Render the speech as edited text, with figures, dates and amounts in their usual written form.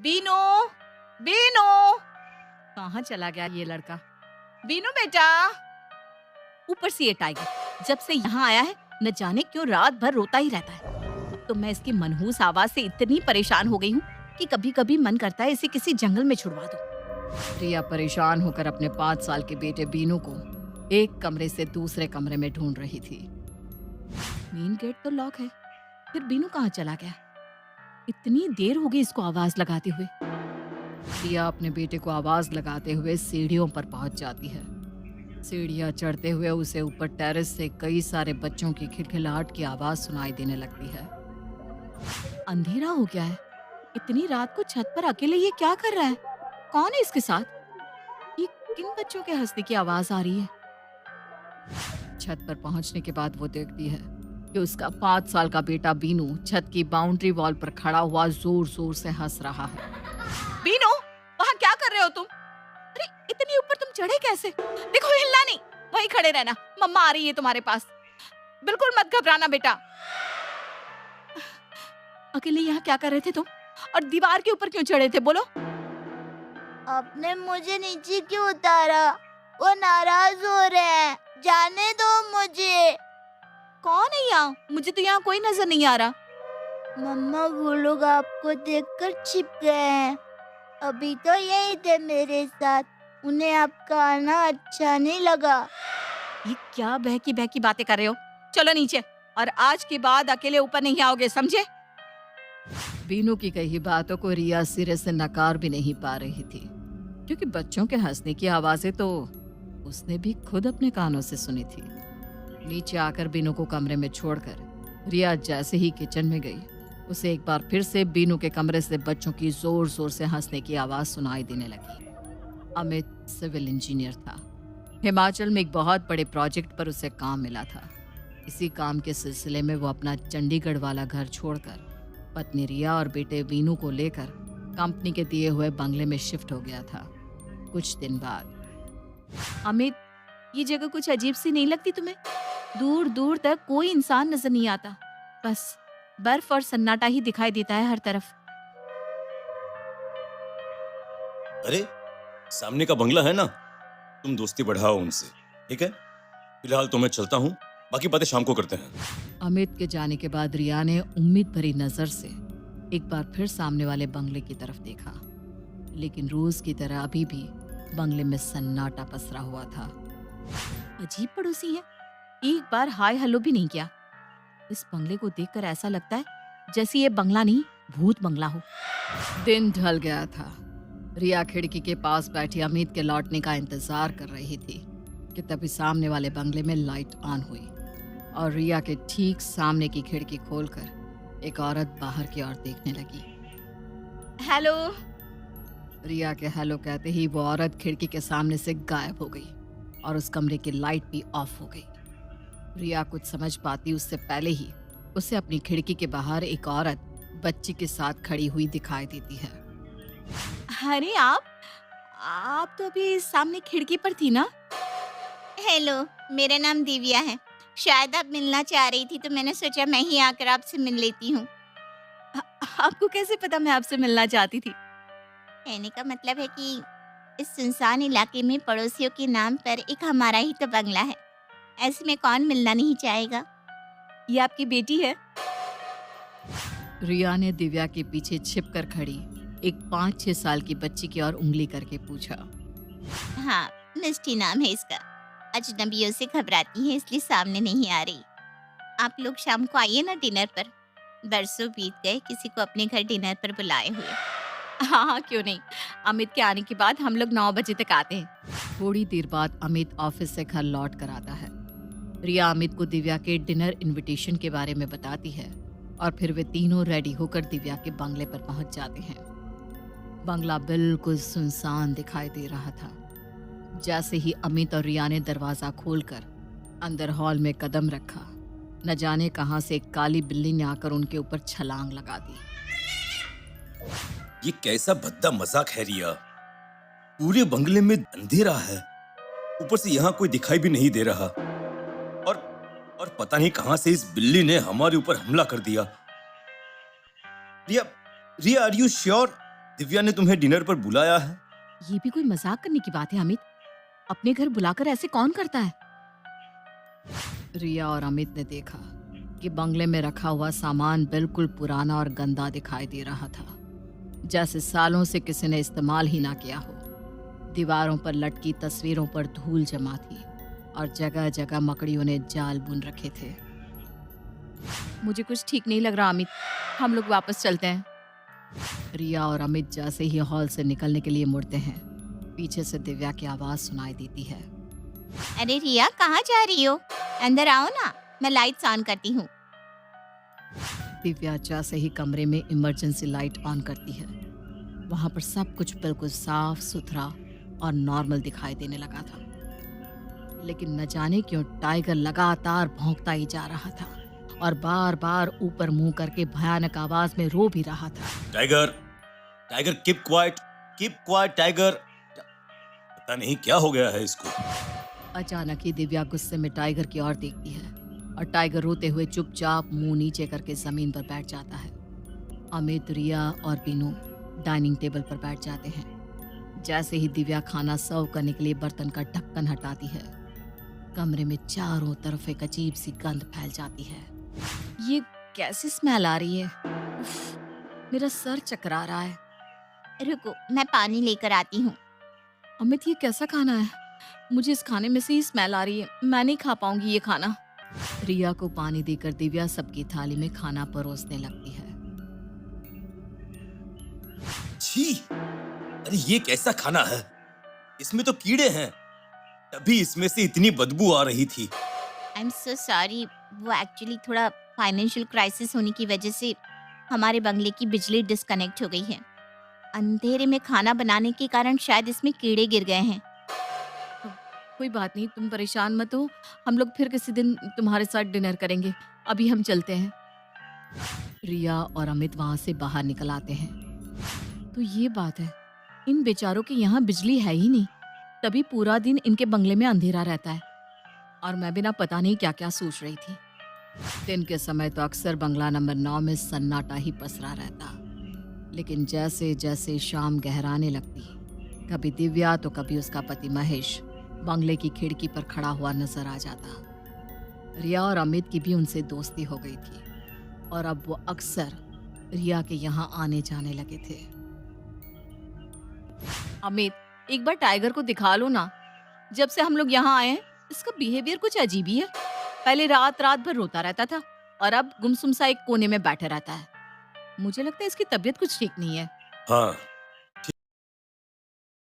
बीनू, बीनू, कहाँ चला गया ये लड़का? बीनू बेटा। ऊपर से ये टाइगर जब से यहाँ आया है न जाने क्यों रात भर रोता ही रहता है। अब तो मैं इसकी मनहूस आवाज से इतनी परेशान हो गई हूँ कि कभी कभी मन करता है इसे किसी जंगल में छुड़वा दूं। रिया परेशान होकर अपने 5 साल के बेटे बीनू को एक कमरे से दूसरे कमरे में ढूंढ रही थी। मेन गेट तो लॉक है, फिर बीनू कहाँ चला गया? इतनी देर हो गई इसको आवाज लगाते हुए। रिया अपने बेटे को आवाज लगाते हुए सीढ़ियों पर पहुंच जाती है। सीढ़ियां चढ़ते हुए उसे ऊपर टेरेस से कई सारे बच्चों की खिलखिलाहट की आवाज सुनाई देने लगती है। अंधेरा हो गया है, इतनी रात को छत पर अकेले ये क्या कर रहा है? कौन है इसके साथ? ये किन बच्चों के हंसने की आवाज आ रही है? छत पर पहुंचने के बाद वो देखती है कि उसका 5 साल का बेटा बीनू छत की बाउंड्री वॉल पर खड़ा हुआ जोर जोर से हंस रहा है। बीनू, वहाँ क्या कर रहे हो तुम? अरे इतनी ऊपर तुम चढ़े कैसे? देखो हिलना नहीं, वहीं खड़े रहना, मम्मा आ रही है तुम्हारे पास। बिल्कुल मत घबराना बेटा। अकेले यहाँ क्या कर रहे थे तुम? और दीवार के ऊपर क्यों चढ़े थे बोलो? आपने मुझे नीचे क्यों उतारा? वो नाराज हो रहे हैं, जाने दो मुझे। कौन है यहाँ? मुझे तो यहाँ कोई नजर नहीं आ रहा। मम्मा वो लोग आपको देखकर छिप गए हैं। अभी तो यही थे मेरे साथ, उन्हें आपका आना अच्छा नहीं लगा। ये क्या बहकी बहकी बातें कर रहे हो? चलो नीचे, और आज के बाद अकेले ऊपर नहीं आओगे, समझे? बीनू की कही बातों को रिया सिरे से नकार भी नहीं पा रही थी, क्योंकि बच्चों के हंसने की आवाजें तो उसने भी खुद अपने कानों से सुनी थी। नीचे आकर बीनू को कमरे में छोड़कर रिया जैसे ही किचन में गई, उसे एक बार फिर से बीनू के कमरे से बच्चों की जोर जोर से हंसने की आवाज सुनाई देने लगी। अमित सिविल इंजीनियर था। हिमाचल में एक बहुत बड़े प्रोजेक्ट पर उसे काम मिला था। इसी काम के सिलसिले में वो अपना चंडीगढ़ वाला घर छोड़कर पत्नी रिया और बेटे बीनू को लेकर कंपनी के दिए हुए बंगले में शिफ्ट हो गया था। कुछ दिन बाद, अमित, ये जगह कुछ अजीब सी नहीं लगती तुम्हें? दूर दूर तक कोई इंसान नजर नहीं आता, बस बर्फ और सन्नाटा ही दिखाई देता है हर तरफ। अरे सामने का बंगला है ना, तुम दोस्ती बढ़ाओ उनसे, ठीक है? फिलहाल तो मैं चलता हूँ, बाकी बातें शाम को करते हैं। अमित के जाने के बाद रिया ने उम्मीद भरी नजर से एक बार फिर सामने वाले बंगले की तरफ देखा, लेकिन रोज की तरह अभी भी बंगले में सन्नाटा पसरा हुआ था। अजीब पड़ोसी है, एक बार हाय हेलो भी नहीं किया। इस बंगले को देखकर ऐसा लगता है जैसे ये बंगला नहीं, भूत बंगला हो। दिन ढल गया था। रिया खिड़की के पास बैठी अमित के लौटने का इंतजार कर रही थी कि तभी सामने वाले बंगले में लाइट ऑन हुई और रिया के ठीक सामने की खिड़की खोलकर एक औरत बाहर की ओर देखने लगी। हेलो। रिया के हेलो कहते ही वो औरत खिड़की के सामने से गायब हो गई और उस कमरे की लाइट भी ऑफ हो गई। रिया कुछ समझ पाती उससे पहले ही उसे अपनी खिड़की के बाहर एक औरत बच्ची के साथ खड़ी हुई दिखाई देती है। अरे आप तो अभी सामने खिड़की पर थी ना? हेलो, मेरा नाम दिव्या है। शायद आप मिलना चाह रही थी तो मैंने सोचा मैं ही आकर आपसे मिल लेती हूँ। आपको कैसे पता मैं आपसे मिलना चाहती थी? कहने का मतलब है कि इस सुनसान इलाके में पड़ोसियों के नाम पर एक हमारा ही तो बंगला है, ऐसे में कौन मिलना नहीं चाहेगा। ये आपकी बेटी है? रिया ने दिव्या के पीछे छिपकर खड़ी एक 5-6 साल की बच्ची की ओर उंगली करके पूछा। हाँ, मिष्टी नाम है इसका। अजनबियों से घबराती है इसलिए सामने नहीं आ रही। आप लोग शाम को आइए ना डिनर पर। बरसों बीत गए किसी को अपने घर डिनर पर बुलाए हुए। हाँ, क्यों नहीं। अमित के आने के बाद हम लोग 9 बजे तक आते हैं। थोड़ी देर बाद अमित ऑफिस से घर लौट कर आता है। रिया अमित को दिव्या के डिनर इनविटेशन के बारे में बताती है और फिर वे तीनों रेडी होकर दिव्या के बंगले पर पहुंच जाते हैं। बंगला बिल्कुल सुनसान दिखाई दे रहा था। जैसे ही अमित और रिया ने दरवाजा खोलकर अंदर हॉल में कदम रखा, न जाने कहां से एक काली बिल्ली ने आकर उनके ऊपर छलांग लगा दी। ये कैसा भद्दा मजाक है रिया? पूरे बंगले में अंधेरा है, ऊपर से यहाँ कोई दिखाई भी नहीं दे रहा, और पता नहीं कहां से इस बिल्ली ने हमारे ऊपर हमला कर दिया। रिया, आर यू श्योर दिव्या ने तुम्हें डिनर पर बुलाया है? ये भी कोई मजाक करने की बात है अमित। अपने घर बुलाकर ऐसे कौन करता है? रिया और अमित ने देखा कि बंगले में रखा हुआ सामान बिल्कुल पुराना और गंदा दिखाई दे रहा था, जैसे सालों से किसी ने इस्तेमाल ही ना किया हो। दीवारों पर लटकी तस्वीरों पर धूल जमा थी और जगह जगह मकड़ियों ने जाल बुन रखे थे। मुझे कुछ ठीक नहीं लग रहा अमित, हम लोग वापस चलते हैं। रिया और अमित जैसे ही हॉल से निकलने के लिए मुड़ते हैं, पीछे से दिव्या की आवाज सुनाई देती है। अरे रिया, कहाँ जा रही हो? अंदर आओ ना, मैं लाइट्स ऑन करती हूँ। दिव्या जैसे ही कमरे में इमरजेंसी लाइट ऑन करती है, वहां पर सब कुछ बिल्कुल साफ सुथरा और नॉर्मल दिखाई देने लगा था। लेकिन न जाने क्यों टाइगर लगातार भौंकता ही जा रहा था और बार बार ऊपर मुंह करके भयानक आवाज में रो भी रहा था। Tiger, tiger keep quiet tiger. पता नहीं क्या हो गया है इसको। अचानक ही दिव्या गुस्से में टाइगर की ओर देखती है और टाइगर रोते हुए चुपचाप मुंह नीचे करके जमीन पर बैठ जाता है। अमित, रिया और बीनू डाइनिंग टेबल पर बैठ जाते हैं। जैसे ही दिव्या खाना सर्व करने के लिए बर्तन का ढक्कन हटाती है, कमरे में चारों तरफ एक अजीब सी गंध फैल जाती है। ये कैसी स्मेल आ रही है? उफ, मेरा सर चकरा रहा है। रुको, मैं पानी लेकर आती हूँ। अमित, ये कैसा खाना है? मुझे इस खाने में से ही स्मेल आ रही है, मैं नहीं खा पाऊंगी ये खाना। रिया को पानी देकर दिव्या सबकी थाली में खाना परोसने लगती है। छी, अरे ये कैसा खाना है? इसमें तो कीड़े हैं, तभी इसमें से इतनी बदबू आ रही थी। आई एम सो सॉरी, वो एक्चुअली थोड़ा फाइनेंशियल क्राइसिस होने की वजह से हमारे बंगले की बिजली डिस्कनेक्ट हो गई है। अंधेरे में खाना बनाने के कारण शायद इसमें कीड़े गिर गए हैं। कोई बात नहीं, तुम परेशान मत हो, हम लोग फिर किसी दिन तुम्हारे साथ डिनर करेंगे। अभी हम चलते हैं। रिया और अमित वहां से बाहर निकल आते हैं। तो ये बात है, इन बेचारों के यहाँ बिजली है ही नहीं, तभी पूरा दिन इनके बंगले में अंधेरा रहता है। और मैं भी ना पता नहीं क्या क्या सोच रही थी। दिन के समय तो अक्सर बंगला नंबर 9 में सन्नाटा ही पसरा रहता, लेकिन जैसे जैसे शाम गहराने लगती, कभी दिव्या तो कभी उसका पति महेश बंगले की खिड़की पर खड़ा हुआ नजर आ जाता। रिया और अमित की भी उनसे दोस्ती हो गई थी और अब वो अक्सर रिया के यहाँ आने जाने लगे थे। अमित, एक बार टाइगर को दिखा लो ना। जब से हम लोग यहाँ आए हैं, इसका बिहेवियर कुछ अजीब ही है। पहले रात रात भर रोता रहता था और अब गुमसुम सा एक कोने में बैठा रहता है। मुझे लगता है इसकी तबीयत कुछ ठीक नहीं है। हाँ,